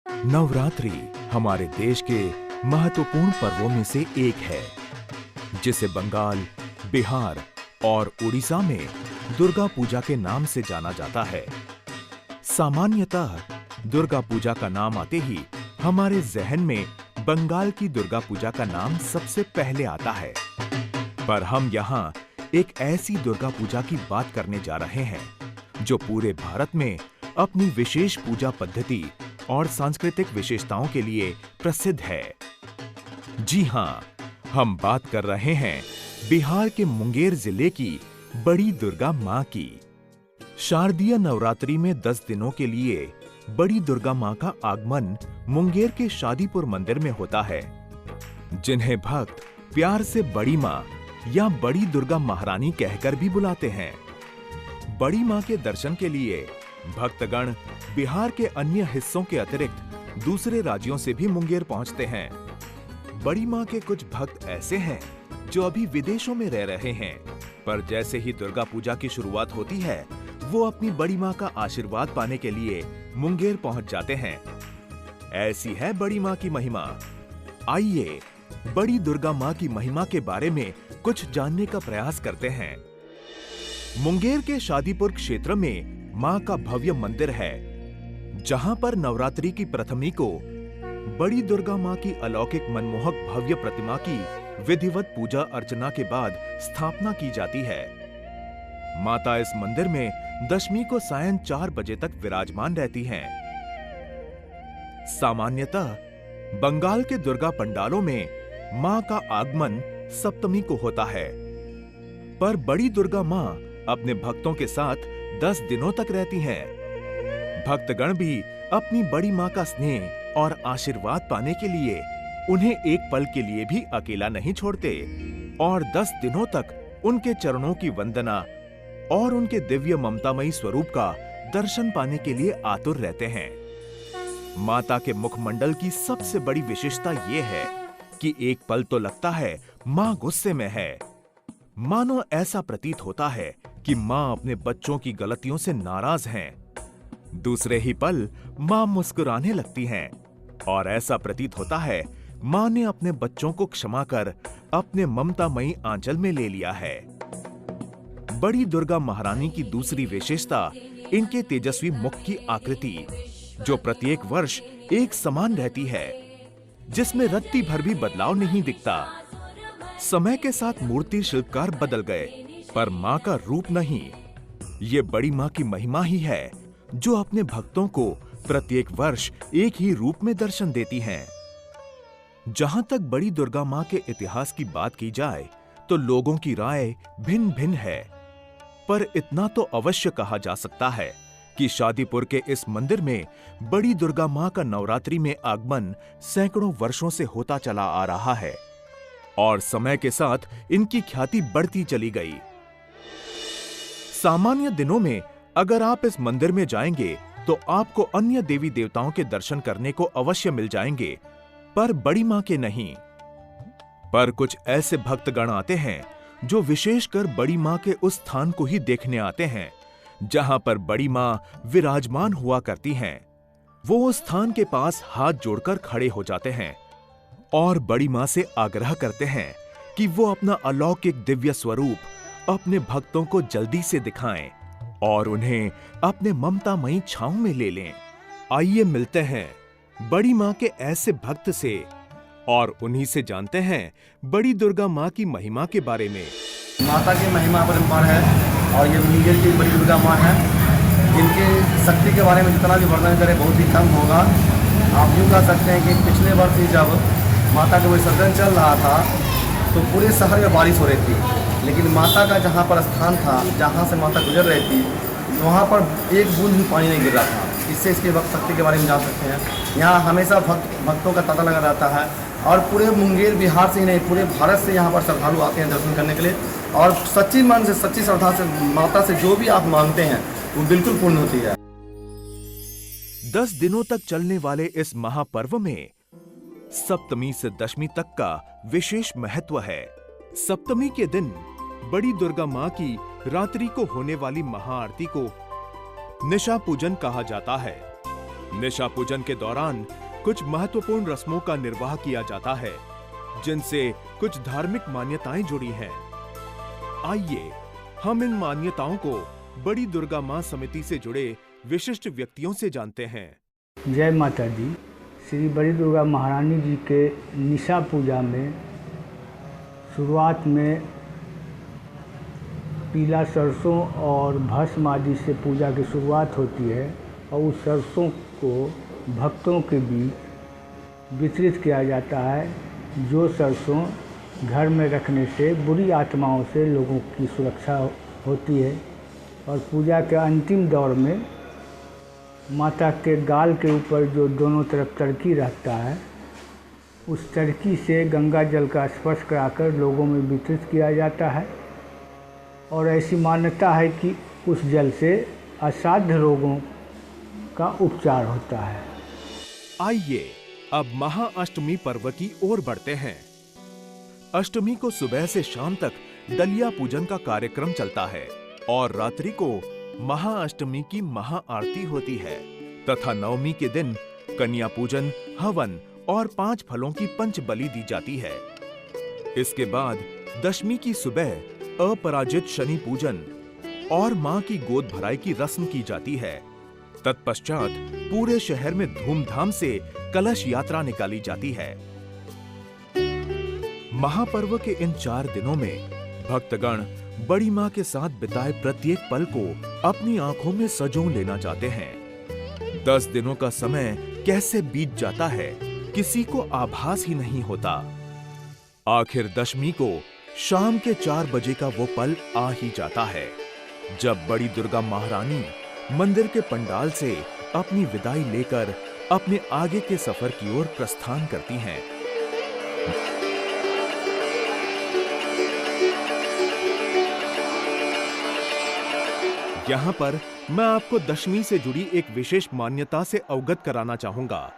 नवरात्रि हमारे देश के महत्वपूर्ण पर्वों में से एक है, जिसे बंगाल, बिहार और उड़ीसा में दुर्गा पूजा के नाम से जाना जाता है। सामान्यतः दुर्गा पूजा का नाम आते ही हमारे जहन में बंगाल की दुर्गा पूजा का नाम सबसे पहले आता है। पर हम यहाँ एक ऐसी दुर्गा पूजा की बात करने जा रहे हैं, जो पूरे भारत में अपनी विशेष पूजा पद्धति और सांस्कृतिक विशेषताओं के लिए प्रसिद्ध है। जी हाँ, हम बात कर रहे हैं बिहार के मुंगेर जिले की बड़ी दुर्गा माँ की। शारदीय नवरात्रि में 10 दिनों के लिए बड़ी दुर्गा माँ का आगमन मुंगेर के शादीपुर मंदिर में होता है, जिन्हें भक्त प्यार से बड़ी माँ या बड़ी दुर्गा महारानी कहकर भी बुलाते हैं। बड़ी माँ के दर्शन के लिए भक्तगण बिहार के अन्य हिस्सों के अतिरिक्त दूसरे राज्यों से भी मुंगेर पहुंचते हैं। बड़ी माँ के कुछ भक्त ऐसे हैं जो अभी विदेशों में रह रहे हैं, पर जैसे ही दुर्गा पूजा की शुरुआत होती है, वो अपनी बड़ी माँ का आशीर्वाद पाने के लिए मुंगेर पहुंच जाते हैं। ऐसी है बड़ी माँ की महिमा। आइए बड़ी दुर्गा माँ की महिमा के बारे में कुछ जानने का प्रयास करते हैं। मुंगेर के शादीपुर क्षेत्र में माँ का भव्य मंदिर है, जहां पर नवरात्रि की प्रथमी को बड़ी दुर्गा माँ की अलौकिक मनमोहक भव्य प्रतिमा की विधिवत पूजा अर्चना के बाद स्थापना की जाती है। माता इस मंदिर में दशमी को सायं 4 बजे तक विराजमान रहती हैं। सामान्यतः बंगाल के दुर्गा पंडालों में माँ का आगमन सप्तमी को होता है, पर बड़ी दुर्गा माँ अपने भक्तों के साथ 10 दिनों तक रहती हैं। भक्तगण भी अपनी बड़ी माँ का स्नेह और आशीर्वाद पाने के लिए उन्हें एक पल के लिए भी अकेला नहीं छोड़ते और 10 दिनों तक उनके चरणों की वंदना और उनके दिव्य ममतामयी स्वरूप का दर्शन पाने के लिए आतुर रहते हैं। माता के मुखमंडल की सबसे बड़ी विशेषता ये है कि एक पल तो लगता है माँ गुस्से में है। मानो ऐसा प्रतीत होता है कि माँ अपने बच्चों की गलतियों से नाराज हैं। दूसरे ही पल माँ मुस्कुराने लगती हैं और ऐसा प्रतीत होता है माँ ने अपने बच्चों को क्षमा कर अपने ममतामयी आंचल में ले लिया है। बड़ी दुर्गा महारानी की दूसरी विशेषता इनके तेजस्वी मुख की आकृति, जो प्रत्येक वर्ष एक समान रहती है, जिसमें रत्ती भर भी बदलाव नहीं दिखता। समय के साथ मूर्ति शिल्पकार बदल गए, पर माँ का रूप नहीं। ये बड़ी माँ की महिमा ही है, जो अपने भक्तों को प्रत्येक वर्ष एक ही रूप में दर्शन देती हैं। जहां तक बड़ी दुर्गा माँ के इतिहास की बात की जाए, तो लोगों की राय भिन्न भिन्न है, पर इतना तो अवश्य कहा जा सकता है कि शादीपुर के इस मंदिर में बड़ी दुर्गा माँ का नवरात्रि में आगमन सैकड़ों वर्षों से होता चला आ रहा है और समय के साथ इनकी ख्याति बढ़ती चली गई। सामान्य दिनों में अगर आप इस मंदिर में जाएंगे तो आपको अन्य देवी देवताओं के दर्शन करने को अवश्य मिल जाएंगे, पर बड़ी माँ के नहीं। पर कुछ ऐसे भक्तगण आते हैं जो विशेषकर बड़ी माँ के उस स्थान को ही देखने आते हैं जहां पर बड़ी माँ विराजमान हुआ करती हैं। वो उस स्थान के पास हाथ जोड़कर खड़े हो जाते हैं और बड़ी माँ से आग्रह करते हैं कि वो अपना अलौकिक दिव्य स्वरूप अपने भक्तों को जल्दी से दिखाएं और उन्हें अपने ममतामयी छांव में ले लें। आइए मिलते हैं बड़ी माँ के ऐसे भक्त से और उन्हीं से जानते हैं बड़ी दुर्गा माँ की महिमा के बारे में। माता की महिमा अपरंपार है और ये मुंगेर की बड़ी दुर्गा माँ है। इनके शक्ति के बारे में जितना भी वर्णन करें बहुत ही कम होगा। आप यूँ कह सकते हैं कि पिछले वर्ष ही जब माता का विसर्जन चल रहा था तो पूरे शहर में बारिश हो रही थी, लेकिन माता का जहाँ पर स्थान था, जहाँ से माता गुजर रही थी, वहाँ पर एक बूंद भी पानी नहीं गिर रहा था। इससे इसके भक्त शक्ति के बारे में जान सकते हैं। यहाँ हमेशा भक्तों का तांता लगा रहता है और पूरे मुंगेर बिहार से ही नहीं, पूरे भारत से यहाँ पर श्रद्धालु आते हैं दर्शन करने के लिए और सच्ची मन से, सच्ची श्रद्धा से माता से जो भी आप मांगते हैं वो बिल्कुल पूर्ण होती है। 10 दिनों तक चलने वाले इस महापर्व में सप्तमी से दशमी तक का विशेष महत्व है। सप्तमी के दिन बड़ी दुर्गा माँ की रात्रि को होने वाली महाआरती को निशा पूजन कहा जाता है। निशा पूजन के दौरान कुछ महत्वपूर्ण रस्मों का निर्वाह किया जाता है, जिनसे कुछ धार्मिक मान्यताएं जुड़ी हैं। आइए हम इन मान्यताओं को बड़ी दुर्गा मां समिति से जुड़े विशिष्ट व्यक्तियों से जानते हैं। जय माता दी। श्री बड़ी दुर्गा महारानी जी के निशा पूजा में शुरुआत में पीला सरसों और भस्म आदि से पूजा की शुरुआत होती है और उस सरसों को भक्तों के बीच वितरित किया जाता है, जो सरसों घर में रखने से बुरी आत्माओं से लोगों की सुरक्षा होती है। और पूजा के अंतिम दौर में माता के गाल के ऊपर जो दोनों तरफ टर्की रहता है, उस टर्की से गंगा जल का स्पर्श कराकर लोगों में वितरित किया जाता है। और ऐसी मान्यता है कि उस जल से असाध्य रोगों का उपचार होता है। आइए अब महाअष्टमी पर्व की ओर बढ़ते हैं। अष्टमी को सुबह से शाम तक दलिया पूजन का कार्यक्रम चलता है और रात्रि को महाअष्टमी की महाआरती होती है तथा नवमी के दिन कन्या पूजन, हवन और 5 फलों की पंच बलि दी जाती है। इसके बाद दशमी की सुबह अपराजित शनि पूजन और मां की गोद भराई की रस्म की जाती है। तत्पश्चात पूरे शहर में धूमधाम से कलश यात्रा निकाली जाती है। महापर्व के इन 4 दिनों में भक्तगण बड़ी मां के साथ बिताए प्रत्येक पल को अपनी आंखों में सजो लेना चाहते हैं। 10 दिनों का समय कैसे बीत जाता है, किसी को आभास ही नहीं होता। आखिर दशमी को शाम के 4 बजे का वो पल आ ही जाता है, जब बड़ी दुर्गा महारानी मंदिर के पंडाल से अपनी विदाई लेकर अपने आगे के सफर की ओर प्रस्थान करती हैं। यहाँ पर मैं आपको दशमी से जुड़ी एक विशेष मान्यता से अवगत कराना चाहूंगा।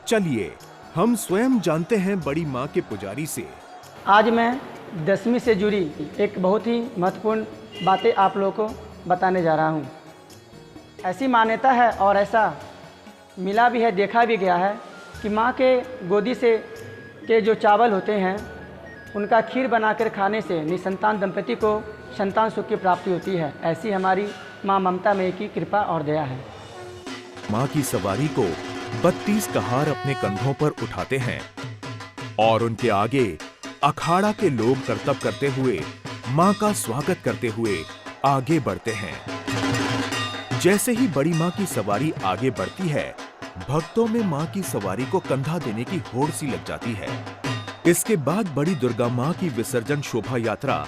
चलिए हम स्वयं जानते हैं बड़ी मां के पुजारी से। आज मैं दशमी से जुड़ी एक बहुत ही महत्वपूर्ण बातें आप लोगों को बताने जा रहा हूँ। ऐसी मान्यता है और ऐसा मिला भी है, देखा भी गया है कि माँ के गोदी से के जो चावल होते हैं उनका खीर बनाकर खाने से निसंतान दंपति को संतान सुख की प्राप्ति होती है। ऐसी हमारी माँ ममता में की कृपा और दया है। माँ की सवारी को 32 कहार अपने कंधों पर उठाते हैं और उनके आगे अखाड़ा के लोग करतब करते हुए माँ का स्वागत करते हुए आगे बढ़ते हैं। जैसे ही बड़ी माँ की सवारी आगे बढ़ती है, भक्तों में माँ की सवारी को कंधा देने की होड़ सी लग जाती है। इसके बाद बड़ी दुर्गा माँ की विसर्जन शोभा यात्रा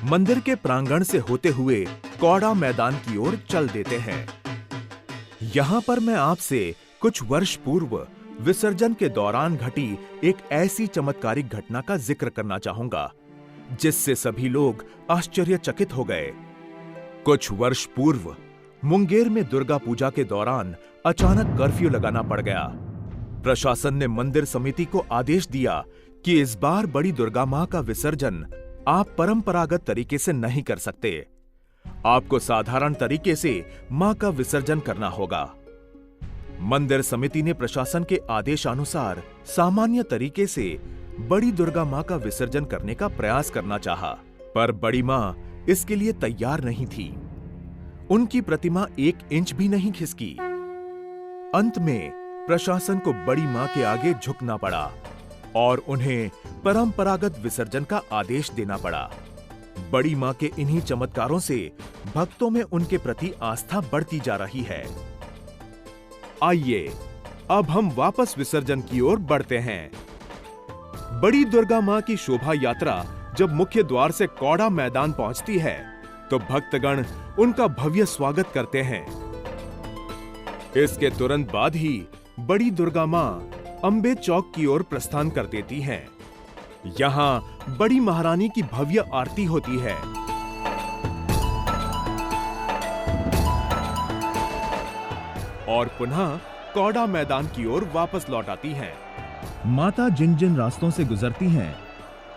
मंदिर के प्रांगण से होते हुए कौड़ा मैदान की ओर चल देते हैं। यहाँ पर मैं आपसे कुछ वर्ष पूर्व विसर्जन के दौरान घटी एक ऐसी चमत्कारिक घटना का जिक्र करना चाहूंगा, जिससे सभी लोग आश्चर्यचकित हो गए। कुछ वर्ष पूर्व मुंगेर में दुर्गा पूजा के दौरान अचानक कर्फ्यू लगाना पड़ गया। प्रशासन ने मंदिर समिति को आदेश दिया कि इस बार बड़ी दुर्गा मां का विसर्जन आप परंपरागत तरीके से नहीं कर सकते। आपको साधारण तरीके से मां का विसर्जन करना होगा। मंदिर समिति ने प्रशासन के आदेशानुसार सामान्य तरीके से बड़ी दुर्गा मां का विसर्जन करने का प्रयास करना चाहा, पर बड़ी मां इसके लिए तैयार नहीं थी। उनकी प्रतिमा 1 इंच भी नहीं खिसकी। अंत में प्रशासन को बड़ी मां के आगे झुकना पड़ा और उन्हें परंपरागत विसर्जन का आदेश देना पड़ा। बड़ी मां के इन्हीं चमत्कारों से भक्तों में उनके प्रति आस्था बढ़ती जा रही है। आइए अब हम वापस विसर्जन की ओर बढ़ते हैं। बड़ी दुर्गा मां की शोभा यात्रा जब मुख्य द्वार से कौड़ा मैदान पहुंचती है, तो भक्तगण उनका भव्य स्वागत करते हैं। इसके तुरंत बाद ही बड़ी दुर्गा मां अंबे चौक की ओर प्रस्थान कर देती हैं। यहाँ बड़ी महारानी की भव्य आरती होती है। और पुनः कौड़ा मैदान की ओर वापस लौट आती हैं। माता जिन जिन रास्तों से गुजरती हैं,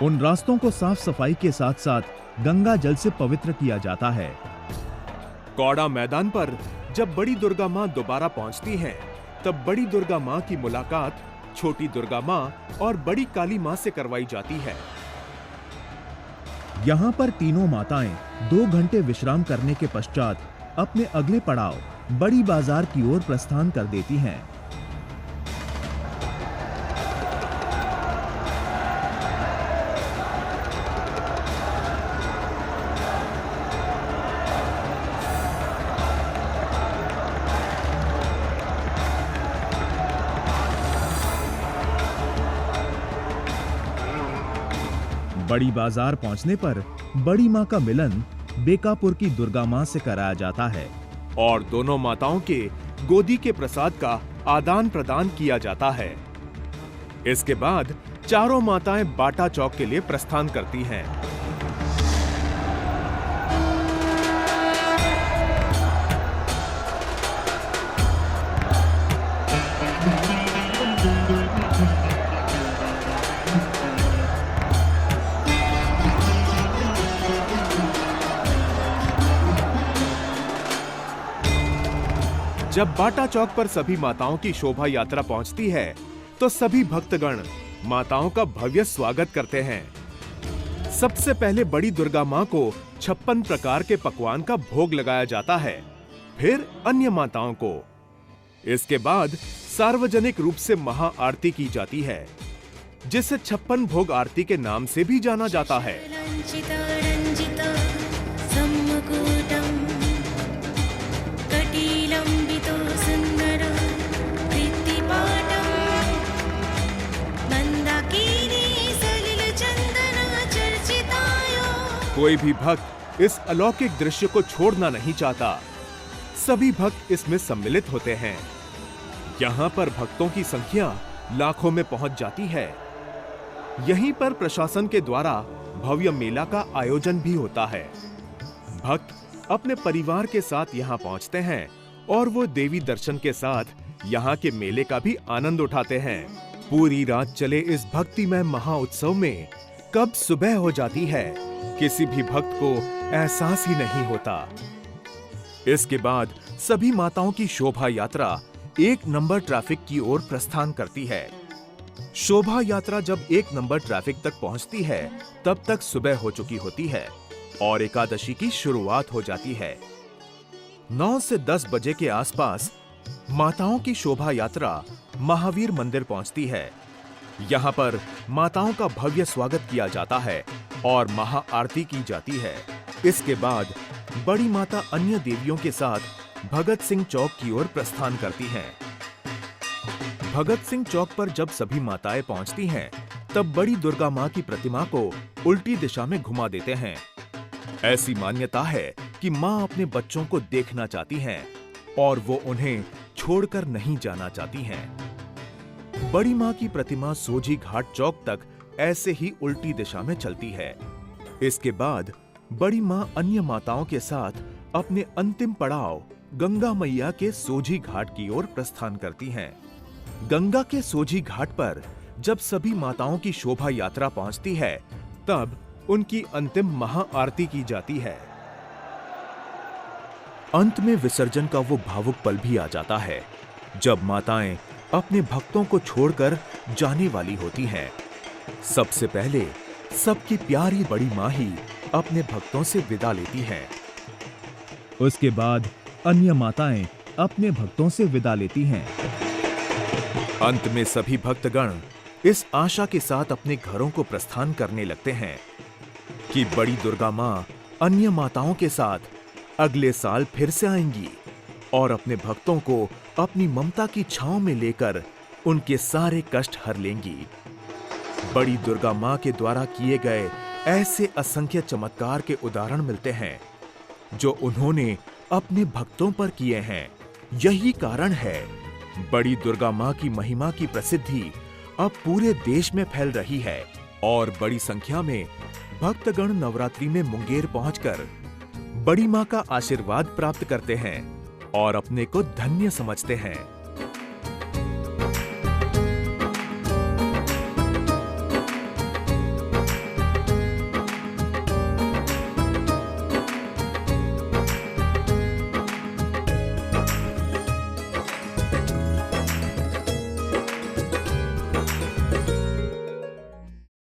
उन रास्तों को साफ सफाई के साथ साथ गंगा जल से पवित्र किया जाता है। कौड़ा मैदान पर जब बड़ी दुर्गा माँ दोबारा पहुंचती हैं, तब बड़ी दुर्गा माँ की मुलाकात छोटी दुर्गा माँ और बड़ी काली माँ से करवाई जाती है। यहाँ पर तीनों माताएं 2 घंटे विश्राम करने के पश्चात अपने अगले पड़ाव बड़ी बाजार की ओर प्रस्थान कर देती हैं। बड़ी बाजार पहुंचने पर बड़ी मां का मिलन बेकापुर की दुर्गा मां से कराया जाता है और दोनों माताओं के गोदी के प्रसाद का आदान प्रदान किया जाता है। इसके बाद चारों माताएं बाटा चौक के लिए प्रस्थान करती हैं। जब बाटा चौक पर सभी माताओं की शोभा यात्रा पहुंचती है, तो सभी भक्तगण माताओं का भव्य स्वागत करते हैं। सबसे पहले बड़ी दुर्गा मां को 56 प्रकार के पकवान का भोग लगाया जाता है, फिर अन्य माताओं को। इसके बाद सार्वजनिक रूप से महा आरती की जाती है, जिसे 56 भोग आरती के नाम से भी जाना जाता है। कोई भी भक्त इस अलौकिक दृश्य को छोड़ना नहीं चाहता। सभी भक्त इसमें सम्मिलित होते हैं। यहाँ पर भक्तों की संख्या लाखों में पहुंच जाती है। यहीं पर प्रशासन के द्वारा भव्य मेला का आयोजन भी होता है। भक्त अपने परिवार के साथ यहाँ पहुँचते हैं और वो देवी दर्शन के साथ यहाँ के मेले का भी आनंद उठाते हैं। पूरी रात चले इस भक्तिमय महाउत्सव में कब सुबह हो जाती है, किसी भी भक्त को एहसास ही नहीं होता। इसके बाद सभी माताओं की शोभा यात्रा 1 नंबर ट्रैफिक की ओर प्रस्थान करती है। शोभा यात्रा जब 1 नंबर ट्रैफिक तक पहुंचती है, तब तक सुबह हो चुकी होती है और एकादशी की शुरुआत हो जाती है। 9 से 10 बजे के आसपास माताओं की शोभा यात्रा महावीर मंदिर पहुंचती है। यहाँ पर माताओं का भव्य स्वागत किया जाता है और महा आरती की जाती है। इसके बाद बड़ी माता अन्य देवियों के साथ भगत सिंह चौक की ओर प्रस्थान करती हैं। भगत सिंह चौक पर जब सभी माताएं पहुंचती हैं, तब बड़ी दुर्गा मां की प्रतिमा को उल्टी दिशा में घुमा देते हैं। ऐसी मान्यता है कि मां अपने बच्चों को देखना चाहती हैं और वो उन्हें छोड़कर नहीं जाना चाहती हैं। बड़ी मां की प्रतिमा सोझी घाट चौक तक ऐसे ही उल्टी दिशा में चलती है। इसके बाद बड़ी मां अन्य माताओं के साथ अपने अंतिम पड़ाव गंगा मैया के सोझी घाट की ओर प्रस्थान करती हैं। गंगा के सोझी घाट पर जब सभी माताओं की शोभा यात्रा पहुंचती है, तब उनकी अंतिम महा आरती की जाती है। अंत में विसर्जन का वो भावुक पल भी आ जाता है, जब माताएं अपने भक्तों को छोड़कर जाने वाली होती हैं। सबसे पहले सबकी प्यारी बड़ी मां ही अपने भक्तों से विदा लेती हैं। उसके बाद अन्य माताएं अपने भक्तों से विदा लेती हैं। अंत में सभी भक्तगण इस आशा के साथ अपने घरों को प्रस्थान करने लगते हैं कि बड़ी दुर्गा मां अन्य माताओं के साथ अगले साल फिर से आएंगी और अपने भक्तों को अपनी ममता की छांव में लेकर उनके सारे कष्ट हर लेंगी। बड़ी दुर्गा मां के द्वारा किए गए ऐसे असंख्य चमत्कार के उदाहरण मिलते हैं जो उन्होंने अपने भक्तों पर किए हैं। यही कारण है बड़ी दुर्गा मां की महिमा की प्रसिद्धि अब पूरे देश में फैल रही है और बड़ी संख्या में भक्तगण नवरात्रि में मुंगेर पहुंचकर बड़ी मां का आशीर्वाद प्राप्त करते हैं और अपने को धन्य समझते हैं।